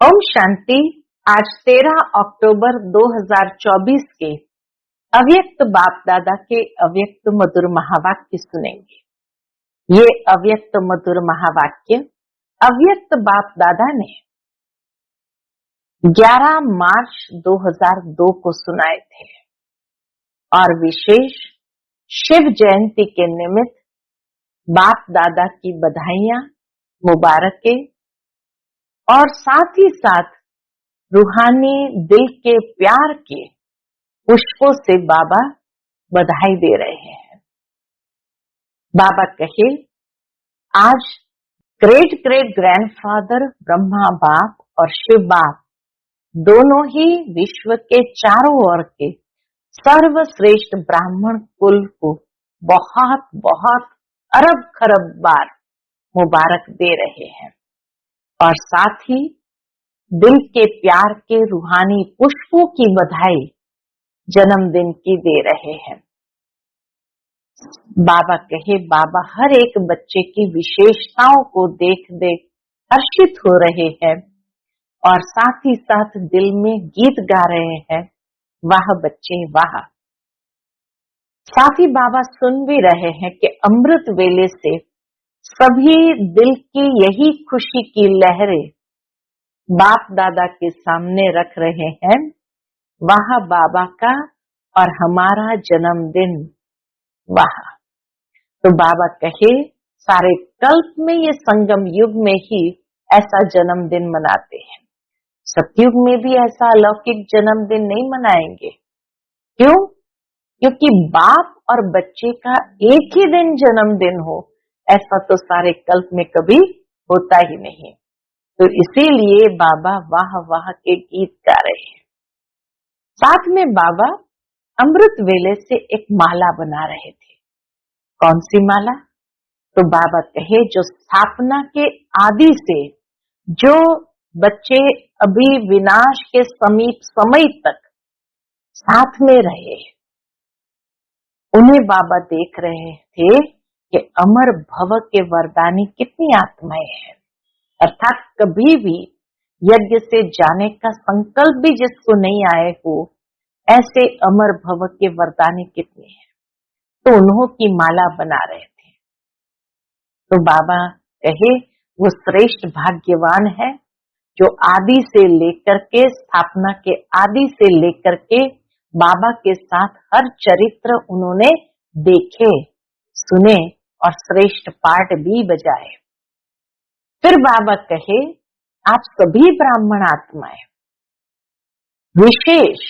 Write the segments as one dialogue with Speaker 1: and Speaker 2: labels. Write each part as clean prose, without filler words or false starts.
Speaker 1: ओम शांति। आज 13 अक्टूबर 2024 के अव्यक्त बाप दादा के अव्यक्त मधुर महावाक्य सुनेंगे। ये अव्यक्त मधुर महावाक्य अव्यक्त बाप दादा ने 11 मार्च 2002 को सुनाए थे और विशेष शिव जयंती के निमित्त बाप दादा की बधाइयां, मुबारकें और साथ ही साथ रूहानी दिल के प्यार के पुष्पों से बाबा बधाई दे रहे हैं। बाबा कहे, आज ग्रेट ग्रेट ग्रैंडफादर ब्रह्मा बाप और शिव बाप दोनों ही विश्व के चारों ओर के सर्वश्रेष्ठ ब्राह्मण कुल को बहुत बहुत अरब खरब बार मुबारक दे रहे हैं और साथ ही दिल के प्यार के रूहानी पुष्पों की बधाई जन्मदिन की दे रहे हैं। बाबा कहे, बाबा हर एक बच्चे की विशेषताओं को देख देख हर्षित हो रहे हैं और साथ ही साथ दिल में गीत गा रहे हैं, वाह बच्चे वाह। साथ ही बाबा सुन भी रहे हैं कि अमृत वेले से सभी दिल की यही खुशी की लहरें बाप दादा के सामने रख रहे हैं, वाह बाबा का और हमारा जन्मदिन वाह। तो बाबा कहे, सारे कल्प में ये संगम युग में ही ऐसा जन्मदिन मनाते हैं, सतयुग में भी ऐसा अलौकिक जन्मदिन नहीं मनाएंगे। क्यों? क्योंकि बाप और बच्चे का एक ही दिन जन्मदिन हो, ऐसा तो सारे कल्प में कभी होता ही नहीं। तो इसीलिए बाबा वाह वाह के गीत गा रहे हैं। साथ में बाबा अमृत वेले से एक माला बना रहे थे। कौन सी माला? तो बाबा कहे, जो स्थापना के आदि से जो बच्चे अभी विनाश के समीप समय तक साथ में रहे, उन्हें बाबा देख रहे थे कि अमर भव के वरदानी कितनी आत्माएं हैं, अर्थात कभी भी यज्ञ से जाने का संकल्प भी जिसको नहीं आए हो, ऐसे अमर भव के वरदानी कितने हैं। तो उन्हों की माला बना रहे थे। तो बाबा कहे, वो श्रेष्ठ भाग्यवान है जो आदि से लेकर के स्थापना के आदि से लेकर के बाबा के साथ हर चरित्र उन्होंने देखे, सुने और श्रेष्ठ पाठ भी बजाए। फिर बाबा कहे, आप सभी ब्राह्मण आत्माएं विशेष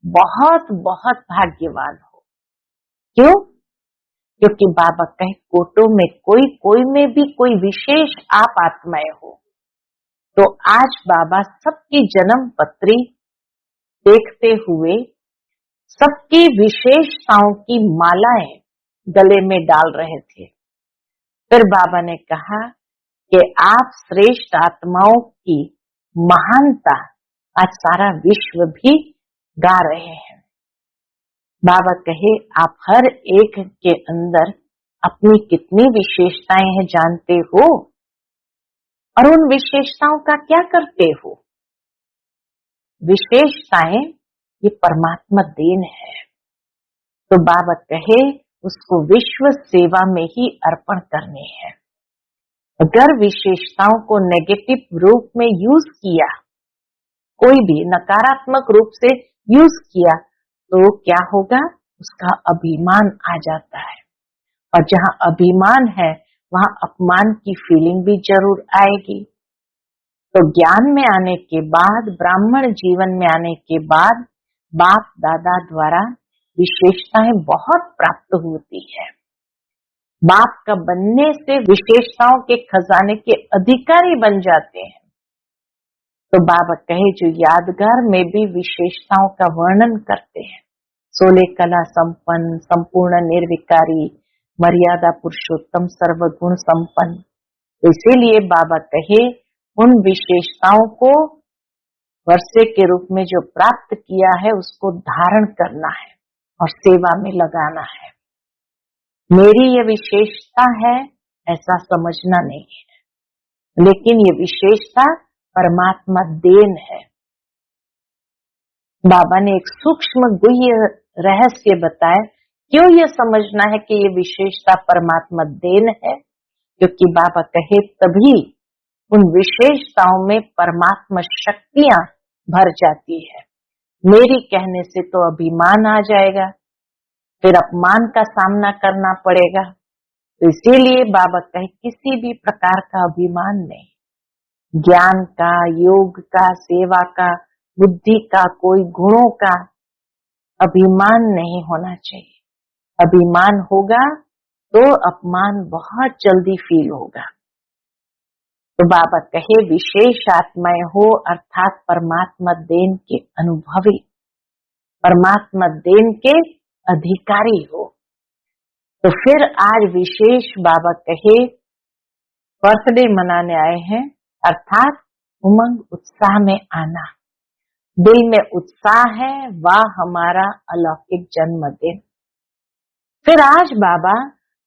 Speaker 1: बहुत बहुत भाग्यवान हो। क्यों? क्योंकि बाबा कहे, कोटों में कोई में भी कोई विशेष आप आत्माएं हो। तो आज बाबा सबकी जन्म पत्री देखते हुए सबकी विशेषताओं की मालाएं गले में डाल रहे थे। फिर बाबा ने कहा कि आप श्रेष्ठ आत्माओं की महानता आज सारा विश्व भी गा रहे हैं। बाबा कहे, आप हर एक के अंदर अपनी कितनी विशेषताएं हैं जानते हो और उन विशेषताओं का क्या करते हो? विशेषताएं ये परमात्मा देन है। तो बाबा कहे, उसको विश्व सेवा में ही अर्पण करने हैं। अगर विशेषताओं को नेगेटिव रूप में यूज किया, कोई भी नकारात्मक रूप से यूज किया, तो क्या होगा? उसका अभिमान आ जाता है और जहां अभिमान है वहां अपमान की फीलिंग भी जरूर आएगी। तो ज्ञान में आने के बाद, ब्राह्मण जीवन में आने के बाद बाप दादा द्वारा विशेषताएं बहुत प्राप्त होती है। बाप का बनने से विशेषताओं के खजाने के अधिकारी बन जाते हैं। तो बाबा कहे, जो यादगार में भी विशेषताओं का वर्णन करते हैं, 16 कला संपन्न, संपूर्ण निर्विकारी, मर्यादा पुरुषोत्तम, सर्वगुण संपन्न। तो इसीलिए बाबा कहे, उन विशेषताओं को वर्षे के रूप में जो प्राप्त किया है उसको धारण करना है और सेवा में लगाना है। मेरी ये विशेषता है ऐसा समझना नहीं है, लेकिन ये विशेषता परमात्मा देन है। बाबा ने एक सूक्ष्म गुह्य रहस्य बताया। क्यों ये समझना है कि ये विशेषता परमात्मा देन है? क्योंकि बाबा कहे तभी उन विशेषताओं में परमात्मा शक्तियां भर जाती है। मेरी कहने से तो अभिमान आ जाएगा, फिर अपमान का सामना करना पड़ेगा। तो इसीलिए बाबा कहे किसी भी प्रकार का अभिमान नहीं, ज्ञान का, योग का, सेवा का, बुद्धि का, कोई गुणों का अभिमान नहीं होना चाहिए। अभिमान होगा तो अपमान बहुत जल्दी फील होगा। तो बाबा कहे विशेष आत्माएं हो अर्थात परमात्मा देन के अनुभवी, परमात्मा देन के अधिकारी हो। तो फिर आज विशेष बाबा कहे बर्थडे मनाने आए हैं, अर्थात उमंग उत्साह में आना। दिल में उत्साह है, वाह हमारा अलौकिक जन्मदिन। फिर आज बाबा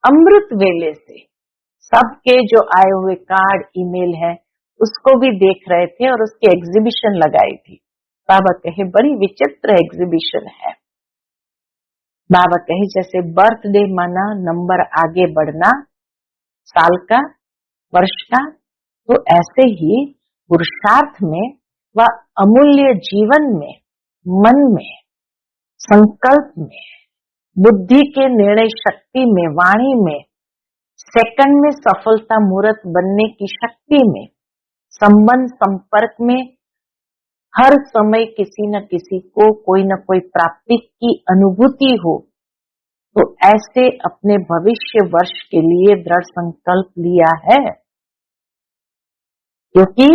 Speaker 1: अमृत वेले से सबके जो आए हुए कार्ड, ईमेल है, उसको भी देख रहे थे और उसकी एग्जीबिशन लगाई थी। बाबा कहे बड़ी विचित्र एग्जीबिशन है। बाबा कहे जैसे बर्थडे माना नंबर आगे बढ़ना साल का, वर्ष का, तो ऐसे ही पुरुषार्थ में व अमूल्य जीवन में, मन में, संकल्प में, बुद्धि के निर्णय शक्ति में, वाणी में, सेकंड में सफलता मूर्त बनने की शक्ति में, संबंध संपर्क में हर समय किसी न किसी को कोई न कोई प्राप्ति की अनुभूति हो, तो ऐसे अपने भविष्य वर्ष के लिए दृढ़ संकल्प लिया है। क्योंकि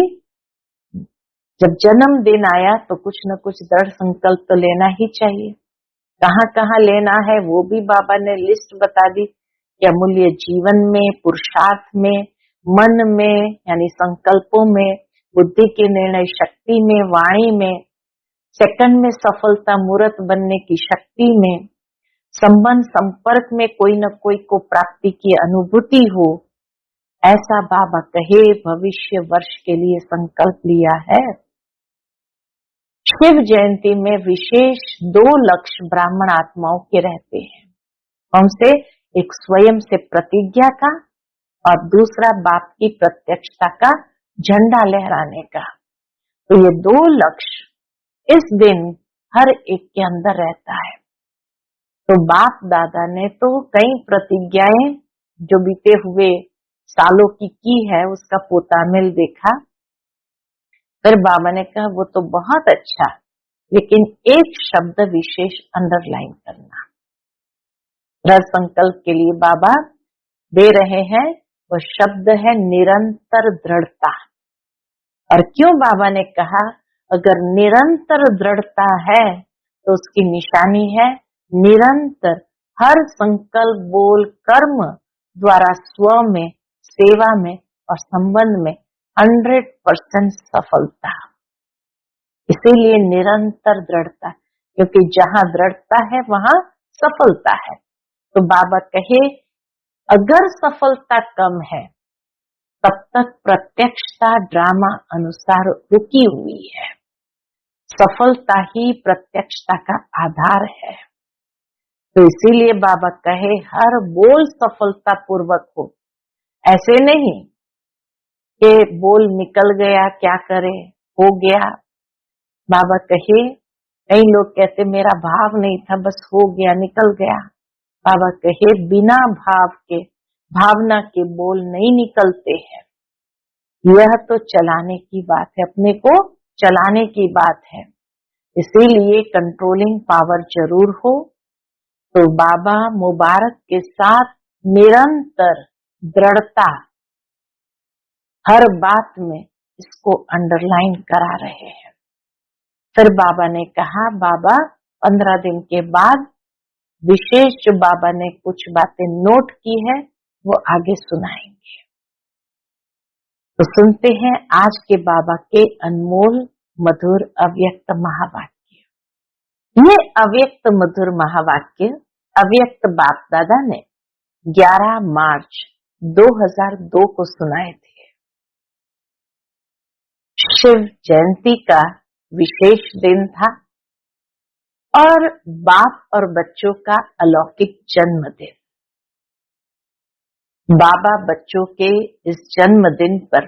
Speaker 1: जब जन्मदिन आया तो कुछ न कुछ दृढ़ संकल्प तो लेना ही चाहिए। कहाँ कहाँ लेना है वो भी बाबा ने लिस्ट बता दी कि अमूल्य जीवन में, पुरुषार्थ में, मन में यानी संकल्पों में, बुद्धि की निर्णय शक्ति में, वाणी में, सेकंड में सफलता मूर्त बनने की शक्ति में, संबंध संपर्क में कोई न कोई को प्राप्ति की अनुभूति हो, ऐसा बाबा कहे भविष्य वर्ष के लिए संकल्प लिया है। शिव जयंती में विशेष 2 लक्ष्य ब्राह्मण आत्माओं के रहते हैं। उनसे एक स्वयं से प्रतिज्ञा का और दूसरा बाप की प्रत्यक्षता का झंडा लहराने का। तो ये 2 लक्ष्य इस दिन हर एक के अंदर रहता है। तो बाप दादा ने तो कई प्रतिज्ञाएं जो बीते हुए सालों की है, उसका पोतामिल देखा। फिर बाबा ने कहा वो तो बहुत अच्छा, लेकिन एक शब्द विशेष अंडरलाइन करना। दृढ़ संकल्प के लिए बाबा दे रहे हैं, वो शब्द है निरंतर दृढ़ता। और क्यों बाबा ने कहा अगर निरंतर दृढ़ता है तो उसकी निशानी है निरंतर हर संकल्प, बोल, कर्म द्वारा स्व में, सेवा में और संबंध में 100% सफलता। इसीलिए निरंतर दृढ़ता, क्योंकि जहां दृढ़ता है वहां सफलता है। तो बाबा कहे अगर सफलता कम है तब तक प्रत्यक्षता ड्रामा अनुसार रुकी हुई है। सफलता ही प्रत्यक्षता का आधार है। तो इसीलिए बाबा कहे हर बोल सफलता पूर्वक हो। ऐसे नहीं कि बोल निकल गया क्या करे, हो गया। बाबा कहे कई लोग कहते मेरा भाव नहीं था, बस हो गया, निकल गया। बाबा कहे बिना भाव के, भावना के बोल नहीं निकलते हैं। यह तो चलाने की बात है, अपने को चलाने की बात है। इसीलिए कंट्रोलिंग पावर जरूर हो। तो बाबा मुबारक के साथ निरंतर दृढ़ता हर बात में इसको अंडरलाइन करा रहे हैं। फिर बाबा ने कहा बाबा 15 दिन के बाद विशेष जो बाबा ने कुछ बातें नोट की है वो आगे सुनाएंगे। तो सुनते हैं आज के बाबा के अनमोल मधुर अव्यक्त महावाक्य। ये अव्यक्त मधुर महावाक्य अव्यक्त बाप दादा ने 11 मार्च 2002 को सुनाए थे। शिव जयंती का विशेष दिन था और बाप और बच्चों का अलौकिक जन्मदिन। बाबा बच्चों के इस जन्मदिन पर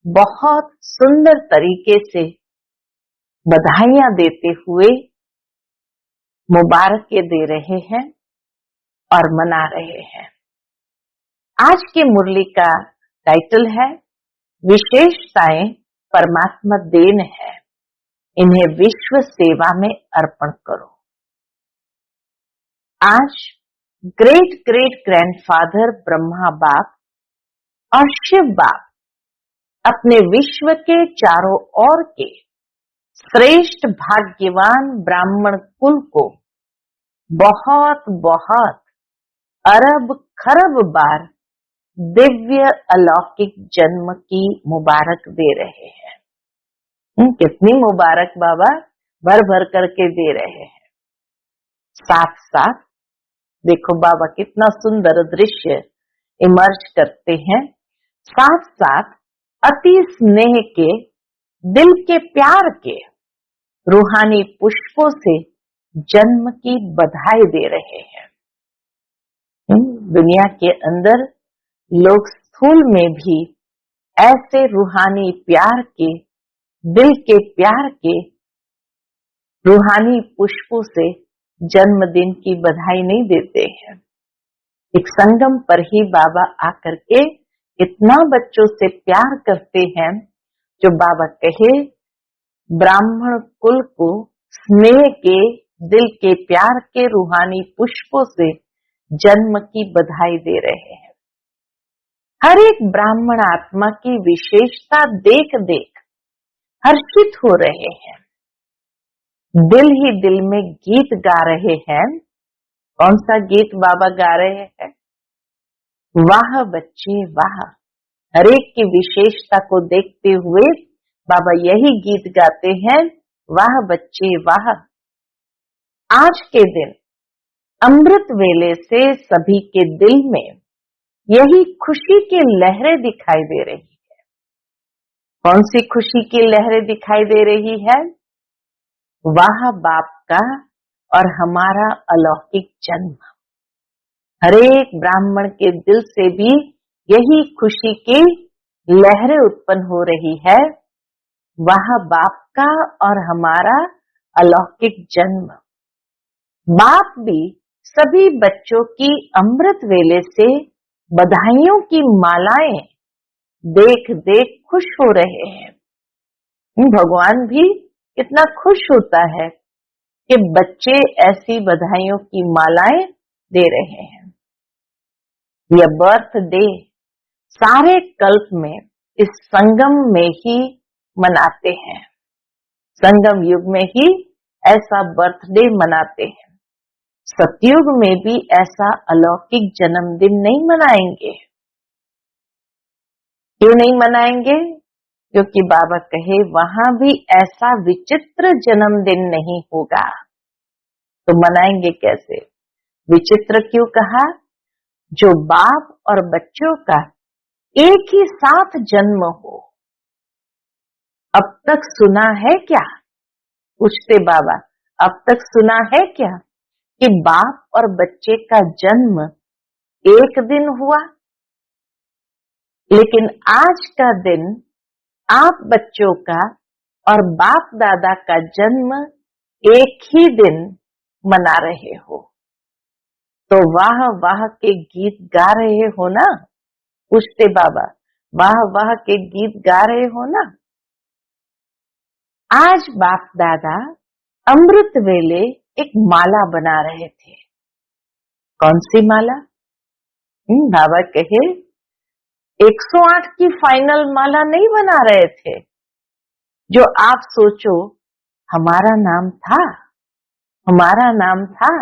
Speaker 1: बहुत सुंदर तरीके से बधाइयां देते हुए मुबारकें दे रहे हैं और मना रहे हैं। आज की मुरली का टाइटल है विशेषताएं परमात्मा देन है, इन्हें विश्व सेवा में अर्पण करो। आज ग्रेट ग्रेट ग्रैंडफादर ब्रह्मा बाप और शिव बाप अपने विश्व के चारों ओर के श्रेष्ठ भाग्यवान ब्राह्मण कुल को बहुत बहुत अरब खरब बार दिव्य अलौकिक जन्म की मुबारक दे रहे हैं। कितनी मुबारक बाबा भर भर करके दे रहे हैं। साथ साथ देखो बाबा कितना सुंदर दृश्य इमर्ज करते हैं। साथ साथ अति स्नेह के, दिल के प्यार के रूहानी पुष्पों से जन्म की बधाई दे रहे हैं। दुनिया के अंदर लोग स्थूल में भी ऐसे रूहानी प्यार के, दिल के प्यार के रूहानी पुष्पों से जन्मदिन की बधाई नहीं देते हैं। एक संगम पर ही बाबा आकर के इतना बच्चों से प्यार करते हैं, जो बाबा कहे ब्राह्मण कुल को स्नेह के, दिल के प्यार के रूहानी पुष्पों से जन्म की बधाई दे रहे हैं। हर एक ब्राह्मण आत्मा की विशेषता देख देख हर्षित हो रहे हैं। दिल ही दिल में गीत गा रहे हैं। कौन सा गीत बाबा गा रहे हैं? वाह बच्चे वाह। हर एक की विशेषता को देखते हुए बाबा यही गीत गाते हैं, वाह बच्चे वाह। आज के दिन अमृत वेले से सभी के दिल में यही खुशी की लहरें दिखाई दे रही है। कौन सी खुशी की लहरें दिखाई दे रही है? वाह बाप का और हमारा अलौकिक जन्म। हरेक ब्राह्मण के दिल से भी यही खुशी की लहरें उत्पन्न हो रही है। वाह बाप का और हमारा अलौकिक जन्म। बाप भी सभी बच्चों की अमृत वेले से बधाइयों की मालाएं देख देख खुश हो रहे हैं। भगवान भी कितना खुश होता है कि बच्चे ऐसी बधाइयों की मालाएं दे रहे हैं। यह बर्थडे सारे कल्प में इस संगम में ही मनाते हैं। संगम युग में ही ऐसा बर्थडे मनाते हैं। सतयुग में भी ऐसा अलौकिक जन्मदिन नहीं मनाएंगे। क्यों नहीं मनाएंगे? क्योंकि बाबा कहे वहां भी ऐसा विचित्र जन्मदिन नहीं होगा। तो मनाएंगे कैसे? विचित्र क्यों कहा? जो बाप और बच्चों का एक ही साथ जन्म हो। अब तक सुना है क्या? पूछते बाबा, अब तक सुना है क्या कि बाप और बच्चे का जन्म एक दिन हुआ? लेकिन आज का दिन आप बच्चों का और बाप दादा का जन्म एक ही दिन मना रहे हो। तो वाह वाह के गीत गा रहे हो ना? पूछते बाबा, वाह वाह के गीत गा रहे हो ना? आज बाप दादा अमृत वेले एक माला बना रहे थे। कौन सी माला? बाबा कहे 108 की फाइनल माला नहीं बना रहे थे। जो आप सोचो हमारा नाम था, हमारा नाम था,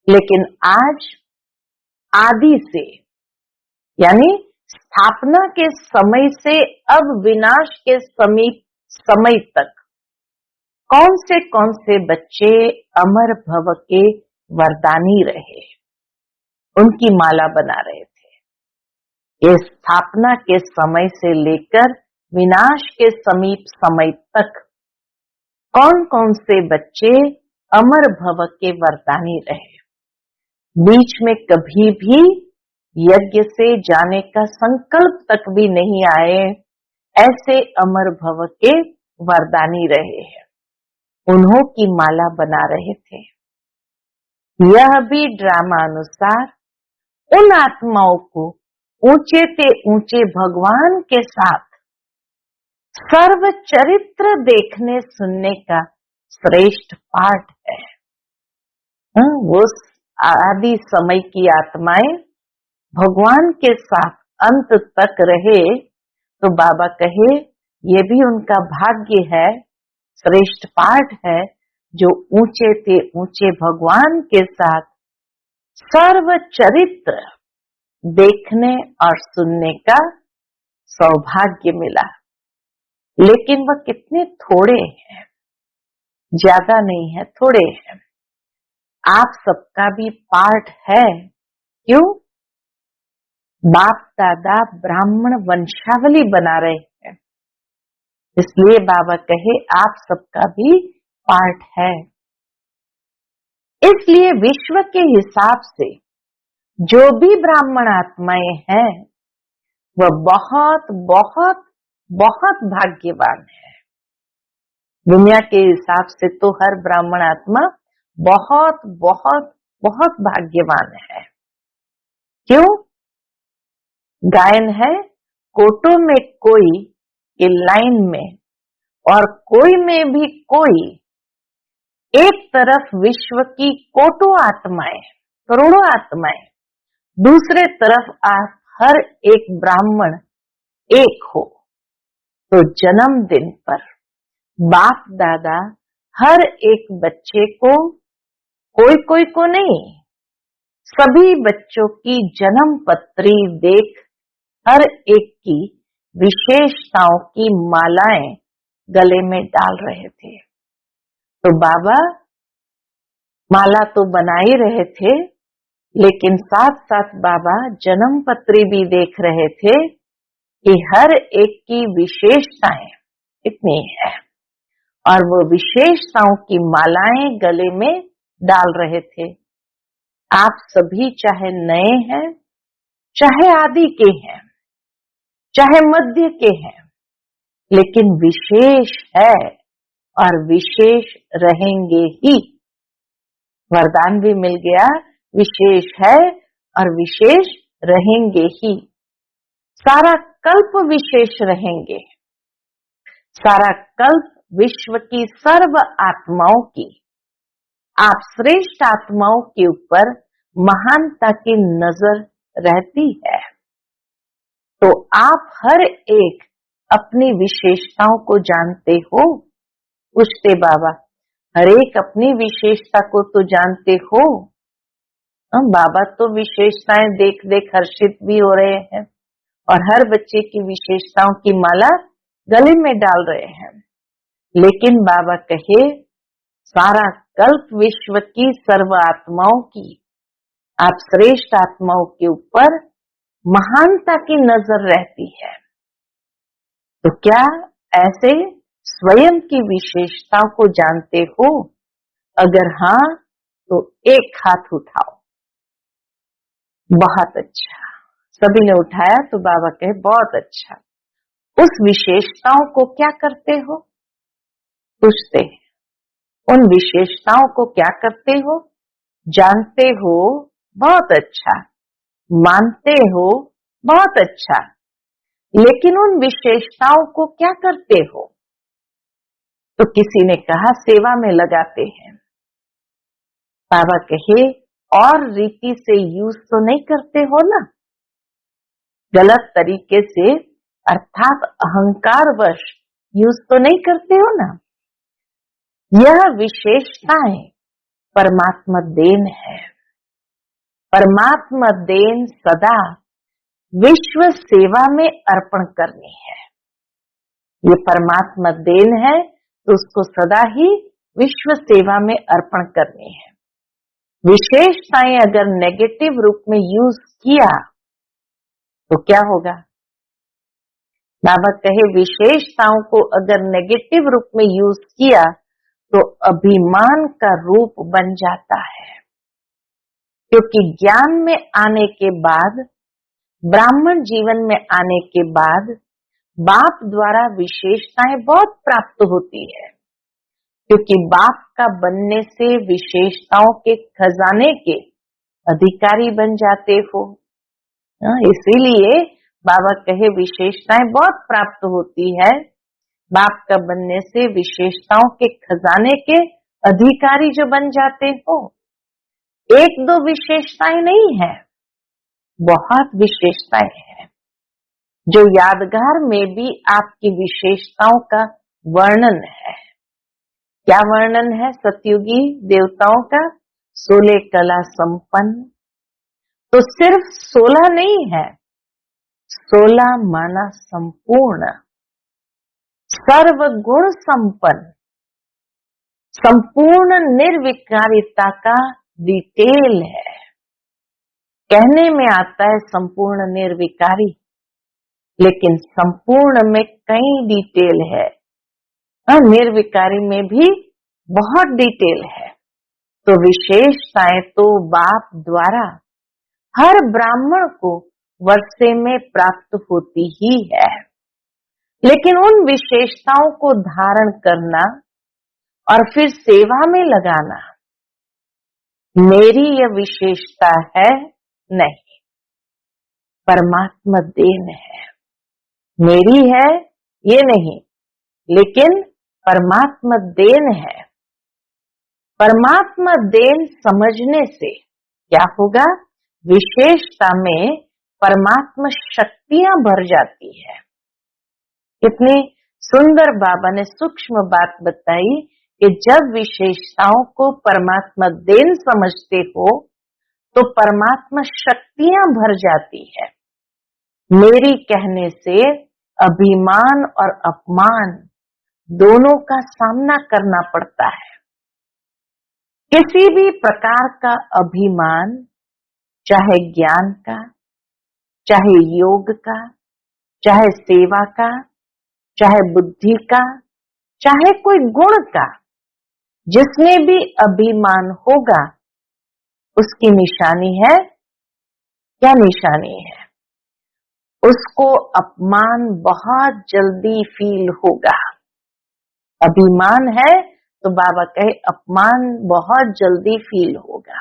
Speaker 1: लेकिन आज आदि से यानी स्थापना के समय से अब विनाश के समय तक कौन से बच्चे अमर भव के वरदानी रहे, उनकी माला बना रहे थे। ये स्थापना के समय से लेकर विनाश के समीप समय तक कौन कौन से बच्चे अमर भव के वरदानी रहे, बीच में कभी भी यज्ञ से जाने का संकल्प तक भी नहीं आए, ऐसे अमर भव के वरदानी रहे हैं। उन्हों की माला बना रहे थे। यह भी ड्रामा अनुसार उन आत्माओं को ऊंचे से ऊंचे भगवान के साथ सर्व चरित्र देखने सुनने का श्रेष्ठ पाठ है। वो आदि समय की आत्माएं भगवान के साथ अंत तक रहे, तो बाबा कहे ये भी उनका भाग्य है, श्रेष्ठ पाठ है, जो ऊंचे से ऊंचे भगवान के साथ सर्व चरित्र देखने और सुनने का सौभाग्य मिला। लेकिन वह कितने थोड़े हैं, ज्यादा नहीं है, थोड़े हैं। आप सबका भी पाठ है। क्यों? बाप दादा ब्राह्मण वंशावली बना रहे हैं, इसलिए बाबा कहे आप सबका भी पाठ है। इसलिए विश्व के हिसाब से जो भी ब्राह्मण आत्माएं हैं वह बहुत बहुत बहुत भाग्यवान है। दुनिया के हिसाब से तो हर ब्राह्मण आत्मा बहुत बहुत बहुत भाग्यवान है। क्यों? गायन है, कोटों में कोई के लाइन में और कोई में भी कोई, एक तरफ विश्व की कोटों आत्माएं, करोड़ों आत्माएं, दूसरे तरफ आप हर एक ब्राह्मण एक हो। तो जन्मदिन पर बाप दादा हर एक बच्चे को, कोई कोई को नहीं, सभी बच्चों की जन्म पत्री देख हर एक की विशेषताओं की मालाएं गले में डाल रहे थे। तो बाबा माला तो बना ही रहे थे, लेकिन साथ साथ बाबा जन्म पत्री भी देख रहे थे कि हर एक की विशेषताएं कितनी है, और वो विशेषताओं की मालाएं गले में डाल रहे थे। आप सभी चाहे नए हैं, चाहे आदि के हैं, चाहे मध्य के हैं, लेकिन विशेष है और विशेष रहेंगे ही। वरदान भी मिल गया, विशेष है और विशेष रहेंगे ही। सारा कल्प विशेष रहेंगे। सारा कल्प विश्व की सर्व आत्माओं की, आप श्रेष्ठ आत्माओं के ऊपर महानता की नजर रहती है। तो आप हर एक अपनी विशेषताओं को जानते हो। पूछते बाबा, हर एक अपनी विशेषता को तो जानते हो? बाबा तो विशेषताएं देख देख हर्षित भी हो रहे हैं और हर बच्चे की विशेषताओं की माला गले में डाल रहे हैं। लेकिन बाबा कहे सारा कल्प विश्व की सर्व आत्माओं की, आप श्रेष्ठ आत्माओं के ऊपर महानता की नजर रहती है। तो क्या ऐसे स्वयं की विशेषताओं को जानते हो? अगर हाँ तो एक हाथ उठाओ। बहुत अच्छा, सभी ने उठाया। तो बाबा कहे बहुत अच्छा। उस विशेषताओं को क्या करते हो? पूछते हैं, उन विशेषताओं को क्या करते हो? जानते हो? बहुत अच्छा। मानते हो? बहुत अच्छा। लेकिन उन विशेषताओं को क्या करते हो? तो किसी ने कहा सेवा में लगाते हैं। बाबा कहे और रीति से यूज तो नहीं करते हो ना, गलत तरीके से अर्थात अहंकार वश यूज तो नहीं करते हो ना। यह विशेषताएं परमात्मा देन है। परमात्मा देन सदा विश्व सेवा में अर्पण करनी है। ये परमात्मा देन है, तो उसको सदा ही विश्व सेवा में अर्पण करनी है। विशेषताएं अगर नेगेटिव रूप में यूज किया तो क्या होगा? बाबा कहे विशेषताओं को अगर नेगेटिव रूप में यूज किया तो अभिमान का रूप बन जाता है, क्योंकि ज्ञान में आने के बाद, ब्राह्मण जीवन में आने के बाद बाप द्वारा विशेषताएं बहुत प्राप्त होती है, क्योंकि बाप का बनने से विशेषताओं के खजाने के अधिकारी बन जाते हो। इसीलिए बाबा कहे विशेषताएं बहुत प्राप्त होती है, बाप का बनने से विशेषताओं के खजाने के अधिकारी जो बन जाते हो। एक दो विशेषताएं नहीं है, बहुत विशेषताएं हैं, जो यादगार में भी आपकी विशेषताओं का वर्णन है। क्या वर्णन है सतयुगी देवताओं का? 16 कला संपन्न। तो सिर्फ 16 नहीं है, 16 माना संपूर्ण, सर्वगुण संपन्न, संपूर्ण निर्विकारिता का डिटेल है। कहने में आता है संपूर्ण निर्विकारी, लेकिन संपूर्ण में कई डिटेल है, निर्विकारी में भी बहुत डिटेल है। तो विशेषताएं तो बाप द्वारा हर ब्राह्मण को वर्षे में प्राप्त होती ही है, लेकिन उन विशेषताओं को धारण करना और फिर सेवा में लगाना मेरी यह विशेषता है नहीं, परमात्मा देन है। मेरी है ये नहीं, लेकिन परमात्मा देन है। परमात्मा देन समझने से क्या होगा? विशेषता में परमात्मा शक्तियां भर जाती है। कितनी सुंदर बाबा ने सूक्ष्म बात बताई कि जब विशेषताओं को परमात्मा देन समझते हो तो परमात्मा शक्तियां भर जाती है। मेरी कहने से अभिमान और अपमान दोनों का सामना करना पड़ता है। किसी भी प्रकार का अभिमान, चाहे ज्ञान का, चाहे योग का, चाहे सेवा का, चाहे बुद्धि का, चाहे कोई गुण का, जिसमें भी अभिमान होगा उसकी निशानी है, क्या निशानी है? उसको अपमान बहुत जल्दी फील होगा। अभिमान है तो बाबा कहे अपमान बहुत जल्दी फील होगा।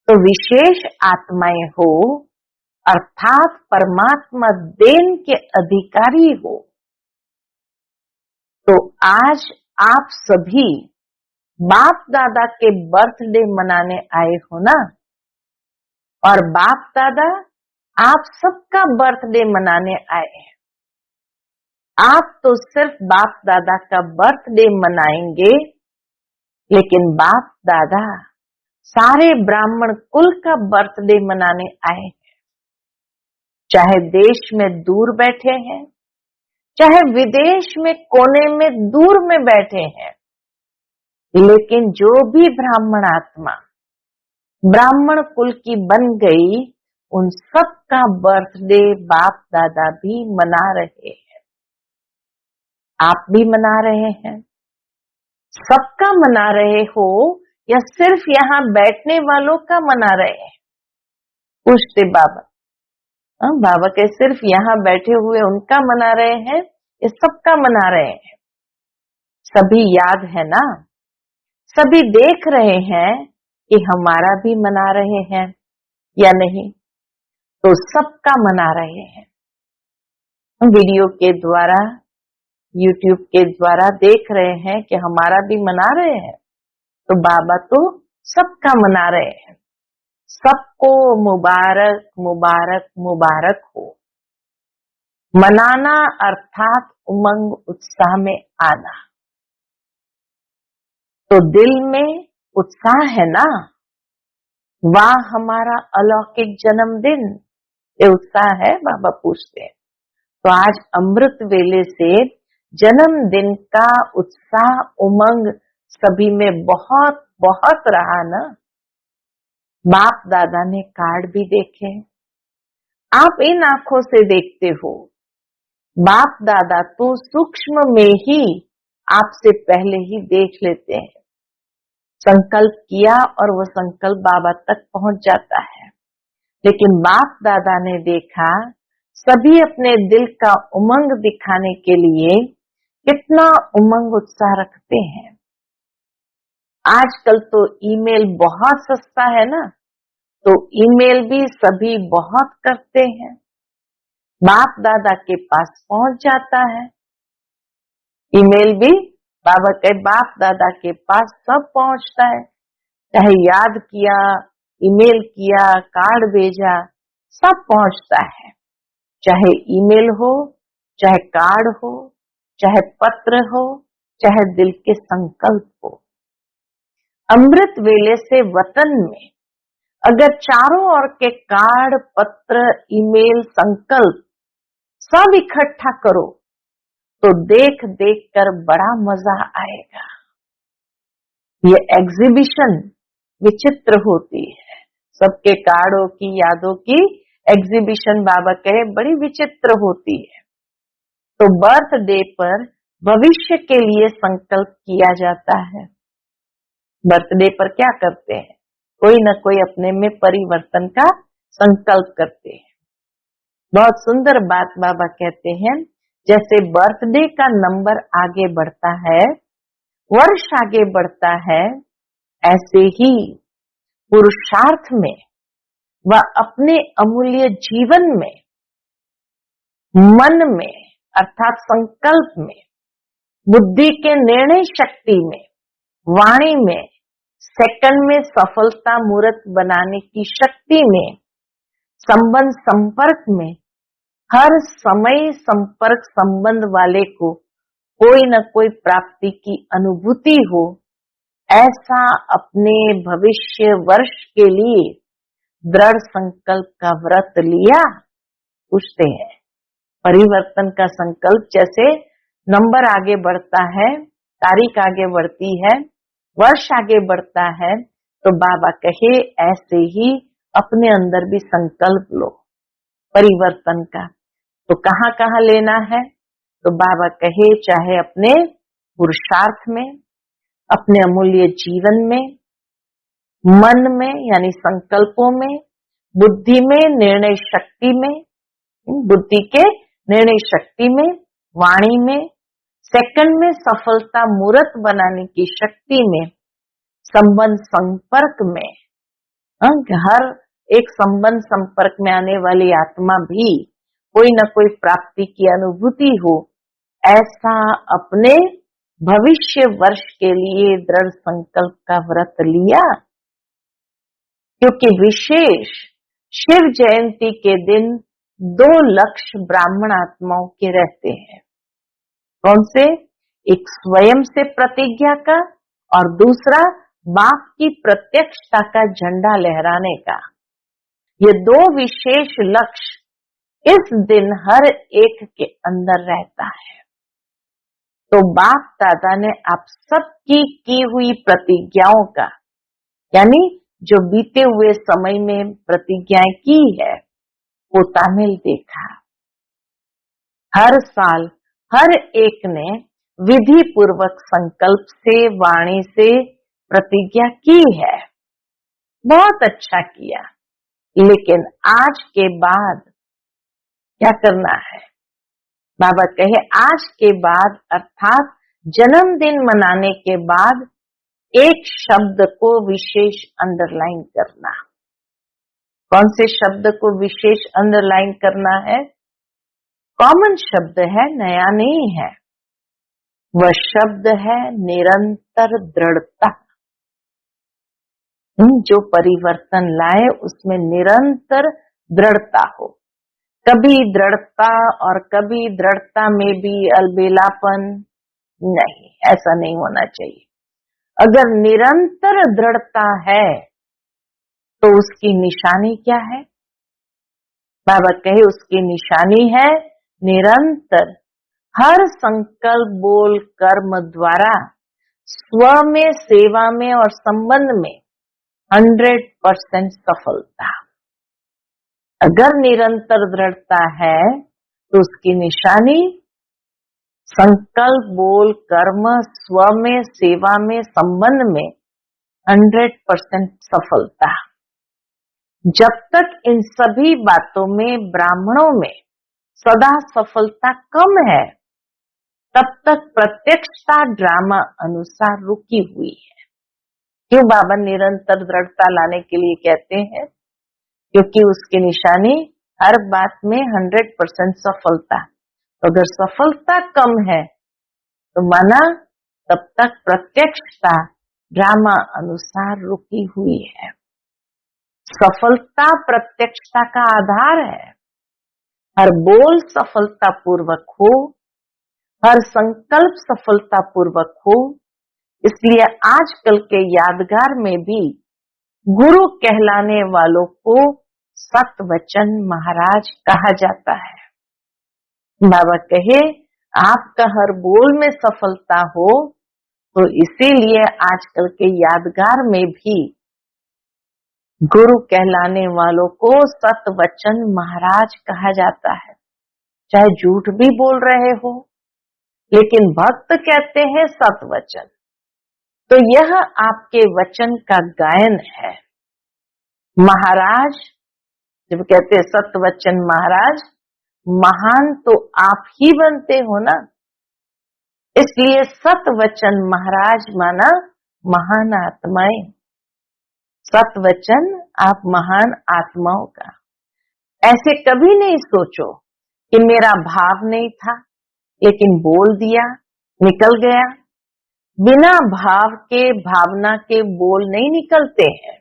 Speaker 1: तो विशेष आत्माएं हो अर्थात परमात्मा देन के अधिकारी हो, तो आज आप सभी बाप दादा के बर्थडे मनाने आए हो ना, और बाप दादा आप सबका बर्थडे मनाने आए हैं। आप तो सिर्फ बाप दादा का बर्थडे मनाएंगे, लेकिन बाप दादा सारे ब्राह्मण कुल का बर्थडे मनाने आए हैं। चाहे देश में दूर बैठे हैं, चाहे विदेश में कोने में दूर में बैठे हैं, लेकिन जो भी ब्राह्मण आत्मा ब्राह्मण कुल की बन गई, उन सब का बर्थडे बाप दादा भी मना रहे हैं। आप भी मना रहे हैं? सबका मना रहे हो या सिर्फ यहाँ बैठने वालों का मना रहे हैं? पूछते बाबा। बाबा के सिर्फ यहाँ बैठे हुए उनका मना रहे हैं या सबका मना रहे हैं? सभी याद है ना, सभी देख रहे हैं कि हमारा भी मना रहे हैं या नहीं? तो सबका मना रहे हैं। वीडियो के द्वारा, YouTube के द्वारा देख रहे हैं कि हमारा भी मना रहे हैं, तो बाबा तो सबका मना रहे हैं। सबको मुबारक मुबारक मुबारक हो। मनाना अर्थात उमंग उत्साह में आना। तो दिल में उत्साह है ना, वाह हमारा अलौकिक जन्मदिन, ये उत्साह है? बाबा पूछते हैं। तो आज अमृत वेले से जन्मदिन का उत्साह उमंग सभी में बहुत बहुत रहा ना। बाप दादा ने कार्ड भी देखे, आप इन आंखों से देखते हो बाप दादा तो सूक्ष्म में ही आपसे पहले ही देख लेते हैं। संकल्प किया और वो संकल्प बाबा तक पहुंच जाता है। लेकिन बाप दादा ने देखा सभी अपने दिल का उमंग दिखाने के लिए कितना उमंग उत्साह रखते हैं। आजकल तो ईमेल बहुत सस्ता है ना, तो ईमेल भी सभी बहुत करते हैं। बाप दादा के पास पहुंच जाता है ईमेल भी। बाबा के बाप दादा के पास सब पहुंचता है, चाहे याद किया, ईमेल किया, कार्ड भेजा, सब पहुंचता है। चाहे ईमेल हो, चाहे कार्ड हो, चाहे पत्र हो, चाहे दिल के संकल्प हो। अमृत वेले से वतन में अगर चारों ओर के कार्ड, पत्र, ईमेल, संकल्प सब इकट्ठा करो तो देख देख कर बड़ा मजा आएगा। ये एग्जीबिशन विचित्र होती है। सबके कार्डों की, यादों की एग्जीबिशन बाबा कहे बड़ी विचित्र होती है। तो बर्थडे पर भविष्य के लिए संकल्प किया जाता है। बर्थडे पर क्या करते हैं? कोई न कोई अपने में परिवर्तन का संकल्प करते हैं। बहुत सुंदर बात बाबा कहते हैं, जैसे बर्थडे का नंबर आगे बढ़ता है, वर्ष आगे बढ़ता है, ऐसे ही पुरुषार्थ में व अपने अमूल्य जीवन में, मन में अर्थात संकल्प में, बुद्धि के निर्णय शक्ति में, वाणी में, सेकंड में सफलता मूर्त बनाने की शक्ति में, संबंध संपर्क में, हर समय संपर्क संबंध वाले को कोई न कोई प्राप्ति की अनुभूति हो, ऐसा अपने भविष्य वर्ष के लिए दृढ़ संकल्प का व्रत लिया। पूछते हैं परिवर्तन का संकल्प, जैसे नंबर आगे बढ़ता है, तारीख आगे बढ़ती है, वर्ष आगे बढ़ता है, तो बाबा कहे ऐसे ही अपने अंदर भी संकल्प लो परिवर्तन का। तो कहाँ कहाँ लेना है? तो बाबा कहे चाहे अपने पुरुषार्थ में, अपने अमूल्य जीवन में, मन में यानी संकल्पों में, बुद्धि में, निर्णय शक्ति में, बुद्धि के निर्णय शक्ति में, वाणी में, सेकंड में सफलता मूर्त बनाने की शक्ति में, संबंध संपर्क में, हर एक संबंध संपर्क में आने वाली आत्मा भी कोई न कोई प्राप्ति की अनुभूति हो, ऐसा अपने भविष्य वर्ष के लिए दृढ़ संकल्प का व्रत लिया। क्योंकि विशेष शिव जयंती के दिन 2 लक्ष्य ब्राह्मण आत्माओं के रहते हैं। कौन से? एक स्वयं से प्रतिज्ञा का और दूसरा बाप की प्रत्यक्षता का झंडा लहराने का। ये 2 विशेष लक्ष्य इस दिन हर एक के अंदर रहता है। तो बाप दादा ने आप सबकी की हुई प्रतिज्ञाओं का, यानी जो बीते हुए समय में प्रतिज्ञाएं की है, वो तामिल देखा। हर साल हर एक ने विधि पूर्वक संकल्प से, वाणी से प्रतिज्ञा की है, बहुत अच्छा किया। लेकिन आज के बाद क्या करना है? बाबा कहे आज के बाद अर्थात जन्मदिन मनाने के बाद एक शब्द को विशेष अंडरलाइन करना। कौन से शब्द को विशेष अंडरलाइन करना है? कॉमन शब्द है, नया नहीं है। वह शब्द है निरंतर दृढ़ता। जो परिवर्तन लाए उसमें निरंतर दृढ़ता हो। कभी दृढ़ता और कभी दृढ़ता में भी अलबेलापन नहीं, ऐसा नहीं होना चाहिए। अगर निरंतर दृढ़ता है तो उसकी निशानी क्या है? बाबा कहे उसकी निशानी है निरंतर हर संकल्प, बोल, कर्म द्वारा स्व में, सेवा में और संबंध में 100% सफलता। अगर निरंतर दृढ़ता है तो उसकी निशानी संकल्प, बोल, कर्म, स्व में, सेवा में, संबंध में 100% सफलता। जब तक इन सभी बातों में ब्राह्मणों में सदा सफलता कम है, तब तक प्रत्यक्षता ड्रामा अनुसार रुकी हुई है। क्यों बाबा निरंतर दृढ़ता लाने के लिए कहते हैं? क्योंकि उसकी निशानी हर बात में 100% सफलता। तो अगर सफलता कम है तो माना तब तक प्रत्यक्षता ड्रामा अनुसार रुकी हुई है। सफलता प्रत्यक्षता का आधार है। हर बोल सफलता पूर्वक हो, हर संकल्प सफलता पूर्वक हो। इसलिए आजकल के यादगार में भी गुरु कहलाने वालों को सतवचन महाराज कहा जाता है। बाबा कहे आपका हर बोल में सफलता हो, तो इसीलिए आजकल के यादगार में भी गुरु कहलाने वालों को सतवचन महाराज कहा जाता है। चाहे झूठ भी बोल रहे हो, लेकिन भक्त कहते हैं सतवचन। तो यह आपके वचन का गायन है। महाराज जब कहते हैं सतवचन महाराज, महान तो आप ही बनते हो ना, इसलिए सतवचन महाराज माना महान आत्माएं। सतवचन आप महान आत्माओं का। ऐसे कभी नहीं सोचो कि मेरा भाव नहीं था लेकिन बोल दिया, निकल गया। बिना भाव के, भावना के बोल नहीं निकलते हैं।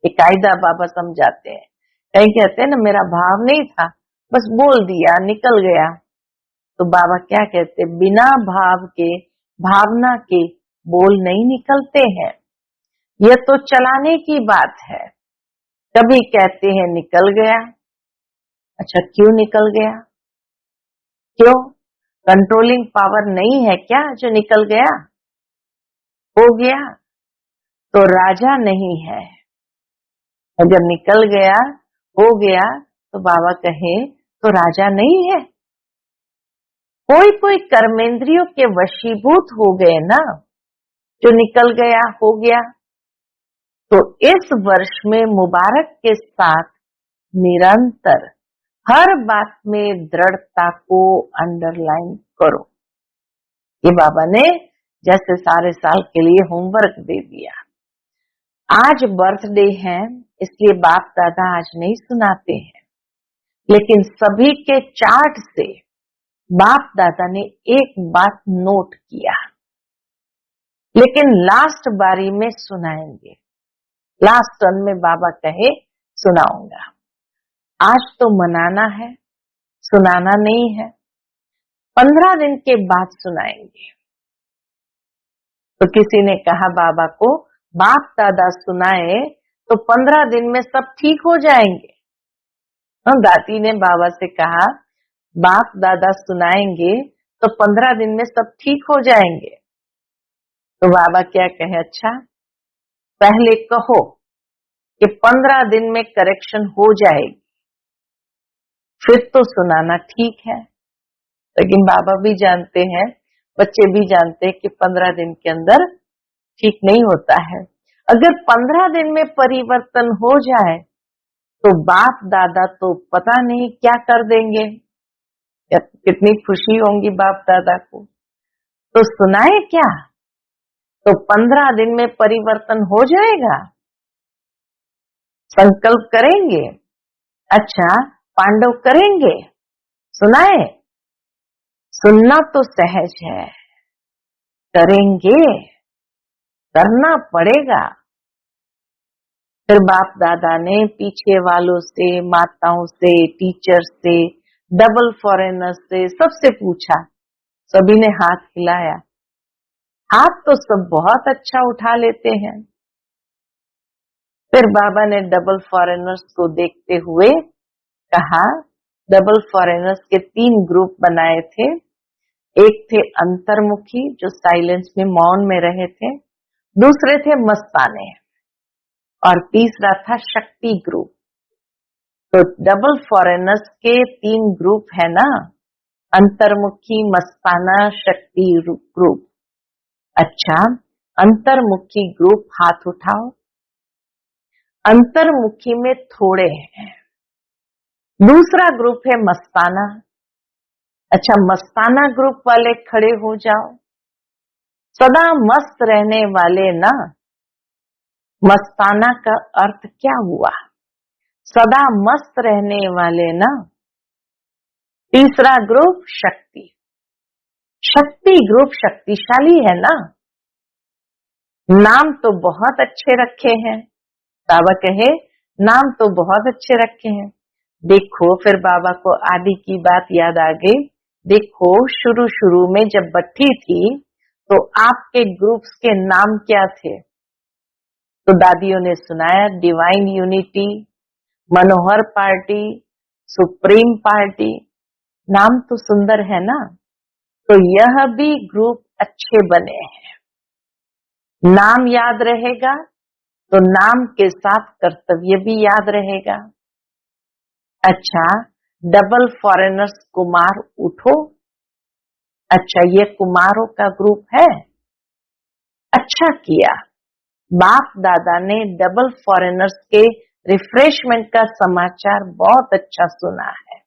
Speaker 1: ये कायदा बाबा समझाते हैं। कहीं कहते हैं ना मेरा भाव नहीं था, बस बोल दिया, निकल गया। तो बाबा क्या कहते हैं? बिना भाव के, भावना के बोल नहीं निकलते हैं। यह तो चलाने की बात है। कभी कहते हैं निकल गया। अच्छा, क्यों निकल गया? क्यों? कंट्रोलिंग पावर नहीं है क्या जो निकल गया? हो गया तो राजा नहीं है। अगर निकल गया, हो गया, तो बाबा कहे तो राजा नहीं है। कोई कर्मेंद्रियों के वशीभूत हो गए ना, जो निकल गया, हो गया। तो इस वर्ष में मुबारक के साथ निरंतर हर बात में दृढ़ता को अंडरलाइन करो। ये बाबा ने जैसे सारे साल के लिए होमवर्क दे दिया। आज बर्थडे है, इसलिए बाप दादा आज नहीं सुनाते हैं, लेकिन सभी के चार्ट से बाप दादा ने एक बात नोट किया, लेकिन लास्ट बारी में सुनाएंगे। लास्ट टर्न में बाबा कहे सुनाऊंगा। आज तो मनाना है, सुनाना नहीं है। 15 दिन के बाद सुनाएंगे। तो किसी ने कहा बाबा को बाप दादा सुनाए तो 15 दिन में सब ठीक हो जाएंगे। दाती ने बाबा से कहा बाप दादा सुनाएंगे तो 15 दिन में सब ठीक हो जाएंगे। तो बाबा क्या कहे? अच्छा, पहले कहो कि 15 दिन में करेक्शन हो जाएगी, फिर तो सुनाना ठीक है। लेकिन बाबा भी जानते हैं, बच्चे भी जानते हैं कि 15 दिन के अंदर ठीक नहीं होता है। अगर 15 दिन में परिवर्तन हो जाए तो बाप दादा तो पता नहीं क्या कर देंगे, कितनी खुशी होंगी बाप दादा को। तो सुनाए क्या? तो 15 दिन में परिवर्तन हो जाएगा। संकल्प करेंगे। अच्छा, पांडव करेंगे, सुनाए? सुनना तो सहज है, करेंगे, करना पड़ेगा। फिर बाप दादा ने पीछे वालों से, माताओं से, टीचर से, डबल फॉरेनर से, सबसे पूछा। सभी ने हाथ हिलाया। हाथ तो सब बहुत अच्छा उठा लेते हैं। फिर बाबा ने डबल फॉरेनर्स को देखते हुए कहा, डबल फॉरेनर्स के 3 ग्रुप बनाए थे। एक थे अंतर्मुखी जो साइलेंस में, मौन में रहे थे, दूसरे थे मस्ताने, और तीसरा था शक्ति ग्रुप। तो डबल फॉरेनर्स के 3 ग्रुप है ना, अंतर्मुखी मस्ताना शक्ति ग्रुप। अच्छा, अंतर्मुखी ग्रुप हाथ उठाओ। अंतर्मुखी में थोड़े हैं। दूसरा ग्रुप है मस्ताना। अच्छा, मस्ताना ग्रुप वाले खड़े हो जाओ। सदा मस्त रहने वाले ना, मस्ताना का अर्थ क्या हुआ? सदा मस्त रहने वाले ना। तीसरा ग्रुप शक्ति। शक्ति ग्रुप शक्तिशाली है ना। नाम तो बहुत अच्छे रखे हैं। बाबा कहे नाम तो बहुत अच्छे रखे हैं। देखो, फिर बाबा को आदि की बात याद आ गई। देखो, शुरू शुरू में जब बट्टी थी तो आपके ग्रुप्स के नाम क्या थे? तो दादियों ने सुनाया, डिवाइन यूनिटी, मनोहर पार्टी, सुप्रीम पार्टी। नाम तो सुंदर है ना। तो यह भी ग्रुप अच्छे बने हैं। नाम याद रहेगा तो नाम के साथ कर्तव्य भी याद रहेगा। अच्छा, डबल फॉरेनर्स कुमार उठो। अच्छा, ये कुमारों का ग्रुप है। अच्छा किया, बाप दादा ने डबल फॉरेनर्स के रिफ्रेशमेंट का समाचार बहुत अच्छा सुना है।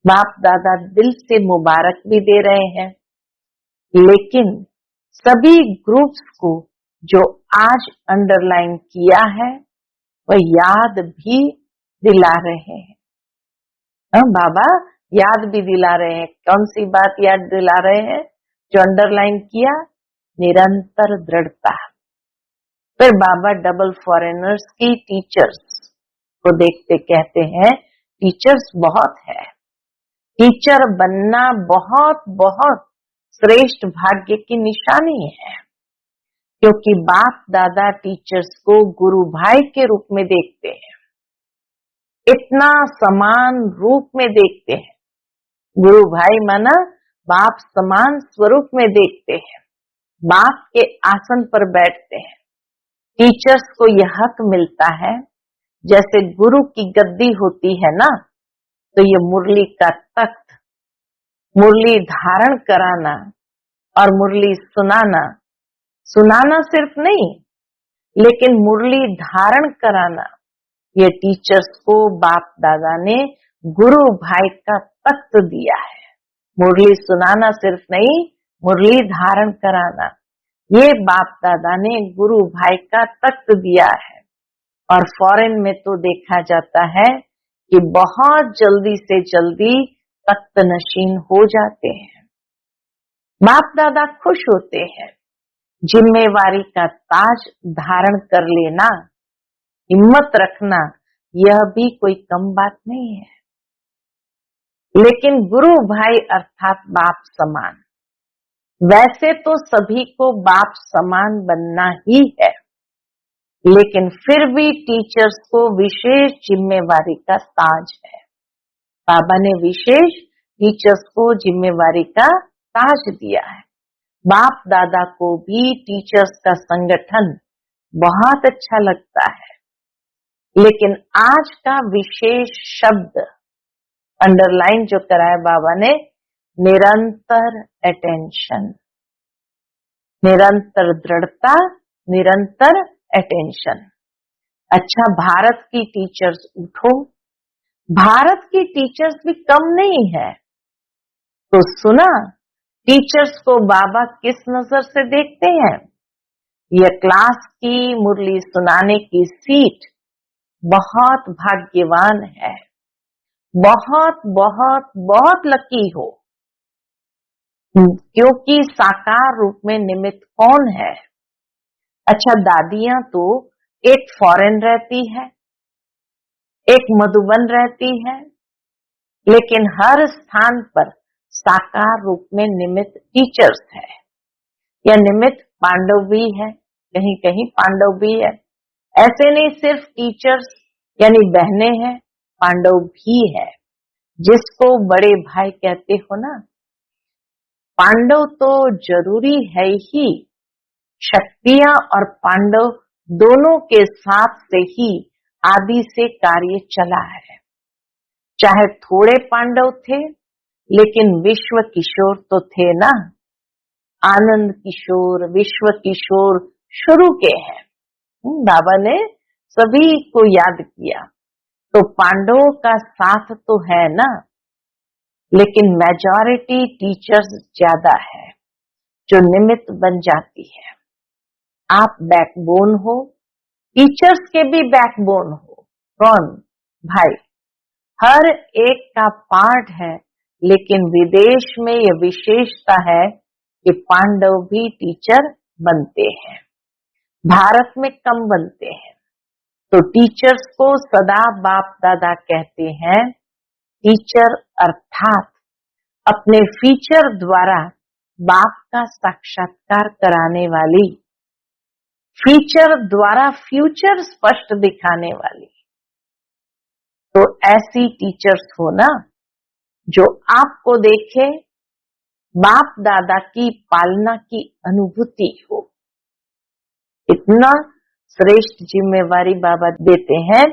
Speaker 1: बाप दादा दिल से मुबारक भी दे रहे हैं। लेकिन सभी ग्रुप्स को जो आज अंडरलाइन किया है वह याद भी दिला रहे हैं। बाबा याद भी दिला रहे हैं। कौन सी बात याद दिला रहे हैं? जो अंडरलाइन किया, निरंतर दृढ़ता। फिर बाबा डबल फॉरेनर्स की टीचर्स को देखते कहते हैं, टीचर्स बहुत है। टीचर बनना बहुत बहुत श्रेष्ठ भाग्य की निशानी है। क्योंकि बाप दादा टीचर्स को गुरु भाई के रूप में देखते हैं। इतना समान रूप में देखते हैं। गुरु भाई माना बाप समान स्वरूप में देखते हैं। बाप के आसन पर बैठते हैं। टीचर्स को यह हक मिलता है, जैसे गुरु की गद्दी होती है ना, तो ये मुरली का तख्त, मुरली धारण कराना और मुरली सुनाना, सुनाना सिर्फ नहीं लेकिन मुरली धारण कराना, ये टीचर्स को बाप दादा ने गुरु भाई का तख्त दिया है। मुरली सुनाना सिर्फ नहीं, मुरली धारण कराना, ये बाप दादा ने गुरु भाई का तख्त दिया है। और फॉरेन में तो देखा जाता है कि बहुत जल्दी से जल्दी तख्त नशीन हो जाते हैं। बाप दादा खुश होते हैं। जिम्मेवारी का ताज धारण कर लेना, हिम्मत रखना, यह भी कोई कम बात नहीं है। लेकिन गुरु भाई अर्थात बाप समान, वैसे तो सभी को बाप समान बनना ही है, लेकिन फिर भी टीचर्स को विशेष जिम्मेवारी का ताज है। बाबा ने विशेष टीचर्स को जिम्मेवारी का ताज दिया है। बाप दादा को भी टीचर्स का संगठन बहुत अच्छा लगता है। लेकिन आज का विशेष शब्द अंडरलाइन जो कराया बाबा ने, निरंतर अटेंशन, निरंतर दृढ़ता, निरंतर अटेंशन। अच्छा, भारत की टीचर्स उठो। भारत की टीचर्स भी कम नहीं है। तो सुना, टीचर्स को बाबा किस नजर से देखते हैं? यह क्लास की मुरली सुनाने की सीट बहुत भाग्यवान है। बहुत बहुत बहुत लकी हो। क्योंकि साकार रूप में निमित्त कौन है? अच्छा, दादियां तो एक फॉरेन रहती है, एक मधुबन रहती है, लेकिन हर स्थान पर साकार रूप में निमित्त टीचर्स है। या निमित्त पांडव भी है, कहीं कहीं पांडव भी है। ऐसे नहीं सिर्फ टीचर्स यानी बहनें हैं, पांडव भी है। जिसको बड़े भाई कहते हो ना, पांडव तो जरूरी है ही। शक्तियां और पांडव दोनों के साथ से ही आदि से कार्य चला है। चाहे थोड़े पांडव थे लेकिन विश्व किशोर तो थे ना, आनंद किशोर, विश्व किशोर शुरू के हैं। बाबा ने सभी को याद किया। तो पांडवों का साथ तो है ना, लेकिन मेजॉरिटी टीचर्स ज्यादा है जो निमित्त बन जाती है। आप बैकबोन हो, टीचर्स के भी बैकबोन हो। कौन? भाई। हर एक का पार्ट है, लेकिन विदेश में यह विशेषता है कि पांडव भी टीचर बनते हैं, भारत में कम बनते हैं। तो टीचर्स को सदा बाप दादा कहते हैं। टीचर अर्थात अपने फीचर द्वारा बाप का साक्षात्कार कराने वाली, फीचर द्वारा फ्यूचर स्पष्ट दिखाने वाली। तो ऐसी टीचर्स हो ना जो आपको देखे, बाप दादा की पालना की अनुभूति हो। इतना श्रेष्ठ जिम्मेवारी बाबा देते हैं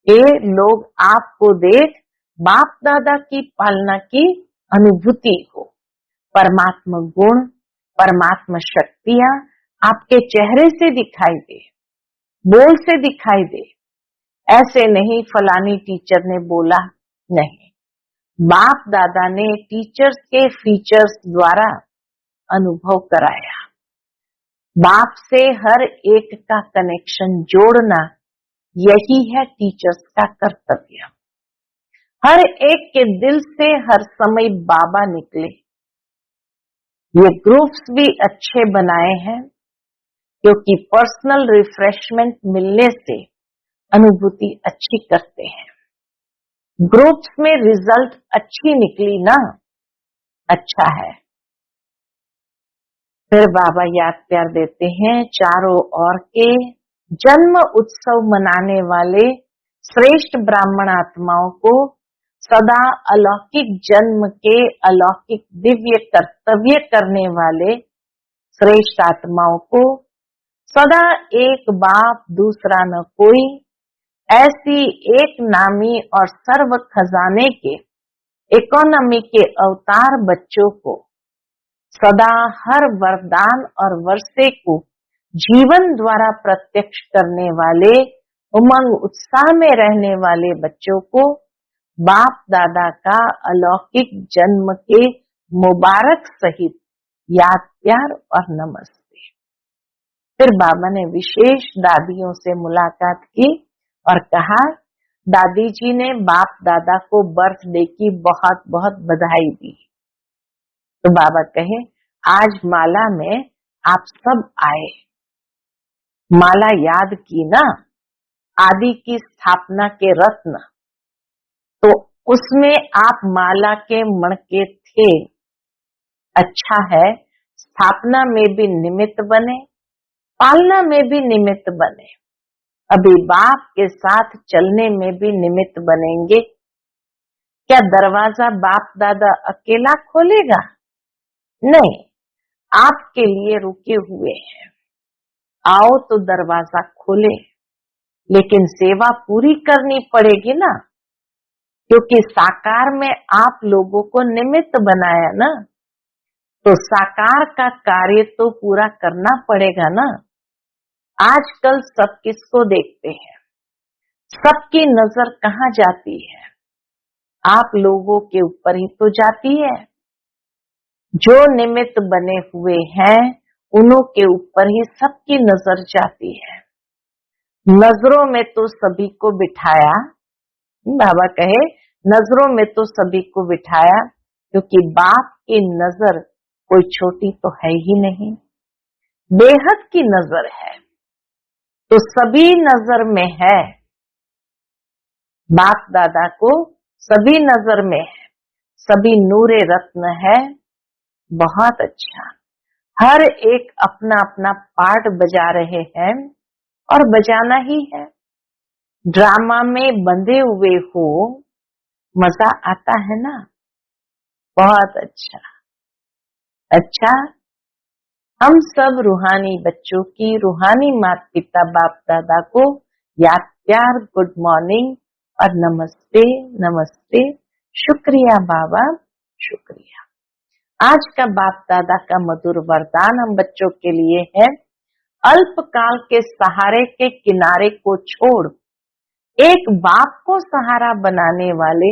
Speaker 1: कि लोग आपको देख बाप दादा की पालना की अनुभूति हो। परमात्मा गुण, परमात्मा शक्तियां आपके चेहरे से दिखाई दे, बोल से दिखाई दे। ऐसे नहीं फलानी टीचर ने बोला, नहीं, बाप दादा ने टीचर्स के फीचर्स द्वारा अनुभव कराया। बाप से हर एक का कनेक्शन जोड़ना, यही है टीचर्स का कर्तव्य। हर एक के दिल से हर समय बाबा निकले। ये ग्रुप्स भी अच्छे बनाए हैं, क्योंकि पर्सनल रिफ्रेशमेंट मिलने से अनुभूति अच्छी करते हैं। ग्रुप्स में रिजल्ट अच्छी निकली ना, अच्छा है। फिर बाबा याद प्यार देते हैं, चारों ओर के जन्म उत्सव मनाने वाले श्रेष्ठ ब्राह्मण आत्माओं को सदा अलौकिक जन्म के अलौकिक दिव्य कर्तव्य करने वाले श्रेष्ठ आत्माओं को सदा एक बाप दूसरा न कोई, ऐसी एक नामी और सर्व खजाने के इकोनॉमी के अवतार बच्चों को सदा हर वरदान और वर्षे को जीवन द्वारा प्रत्यक्ष करने वाले, उमंग उत्साह में रहने वाले बच्चों को बाप दादा का अलौकिक जन्म के मुबारक सहित याद प्यार और नमस्ते। फिर बाबा ने विशेष दादियों से मुलाकात की और कहा, दादी जी ने बाप दादा को बर्थडे की बहुत बहुत बधाई दी। तो बाबा कहे, आज माला में आप सब आए, माला याद की ना, आदि की स्थापना के रत्न, तो उसमें आप माला के मणके थे। अच्छा है, स्थापना में भी निमित्त बने, पालना में भी निमित्त बने, अभी बाप के साथ चलने में भी निमित्त बनेंगे। क्या दरवाजा बाप दादा अकेला खोलेगा? नहीं, आपके लिए रुके हुए हैं। आओ तो दरवाजा खोले, लेकिन सेवा पूरी करनी पड़ेगी ना, क्योंकि साकार में आप लोगों को निमित्त बनाया ना, तो साकार का कार्य तो पूरा करना पड़ेगा ना। आजकल सब किसको देखते हैं, सबकी नजर कहाँ जाती है? आप लोगों के ऊपर ही तो जाती है। जो निमित्त बने हुए हैं, उन्हों के ऊपर ही सबकी नजर जाती है। नजरों में तो सभी को बिठाया, बाबा कहे नजरों में तो सभी को बिठाया, क्योंकि बाप की नजर कोई छोटी तो है ही नहीं, बेहद की नजर है। तो सभी नजर में है, बाप दादा को सभी नजर में है, सभी नूरे रत्न है। बहुत अच्छा, हर एक अपना अपना पार्ट बजा रहे हैं और बजाना ही है। ड्रामा में बंधे हुए हो, मजा आता है ना, बहुत अच्छा। अच्छा, हम सब रूहानी बच्चों की, रूहानी माता पिता बाप दादा को याद प्यार गुड मॉर्निंग और नमस्ते नमस्ते। शुक्रिया बाबा, शुक्रिया। आज का बाप दादा का मधुर वरदान हम बच्चों के लिए है, अल्पकाल के सहारे के किनारे को छोड़ एक बाप को सहारा बनाने वाले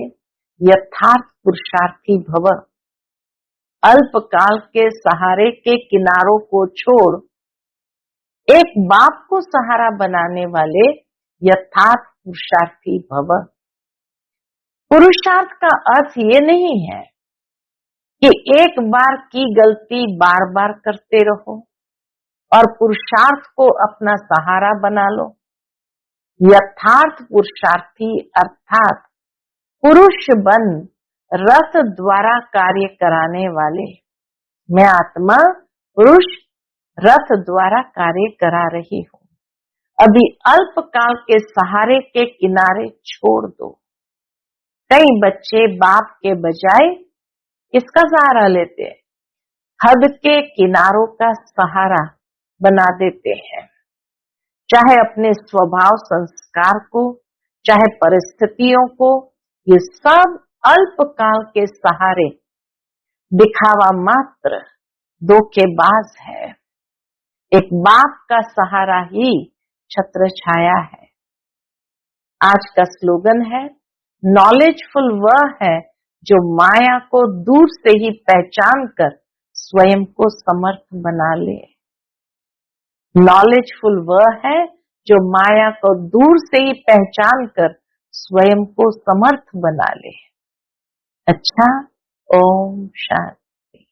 Speaker 1: यथार्थ पुरुषार्थी भव। अल्पकाल के सहारे के किनारों को छोड़ एक बाप को सहारा बनाने वाले यथार्थ पुरुषार्थी भव। पुरुषार्थ का अर्थ ये नहीं है कि एक बार की गलती बार बार करते रहो और पुरुषार्थ को अपना सहारा बना लो। यथार्थ पुरुषार्थी अर्थात पुरुष बन रथ द्वारा कार्य कराने वाले। मैं आत्मा पुरुष रथ द्वारा कार्य करा रही हूँ। अभी अल्पकाल के सहारे के किनारे छोड़ दो। कई बच्चे बाप के बजाय किसका सहारा लेते हैं? हद के किनारों का सहारा बना देते हैं। चाहे अपने स्वभाव संस्कार को, चाहे परिस्थितियों को, ये सब अल्पकाल के सहारे दिखावा मात्र, धोखेबाज है। एक बाप का सहारा ही छत्र छाया है। आज का स्लोगन है, नॉलेजफुल वह है जो माया को दूर से ही पहचान कर स्वयं को समर्थ बना ले। नॉलेजफुल वह है जो माया को दूर से ही पहचान कर स्वयं को समर्थ बना ले। अच्छा, ओम शांति।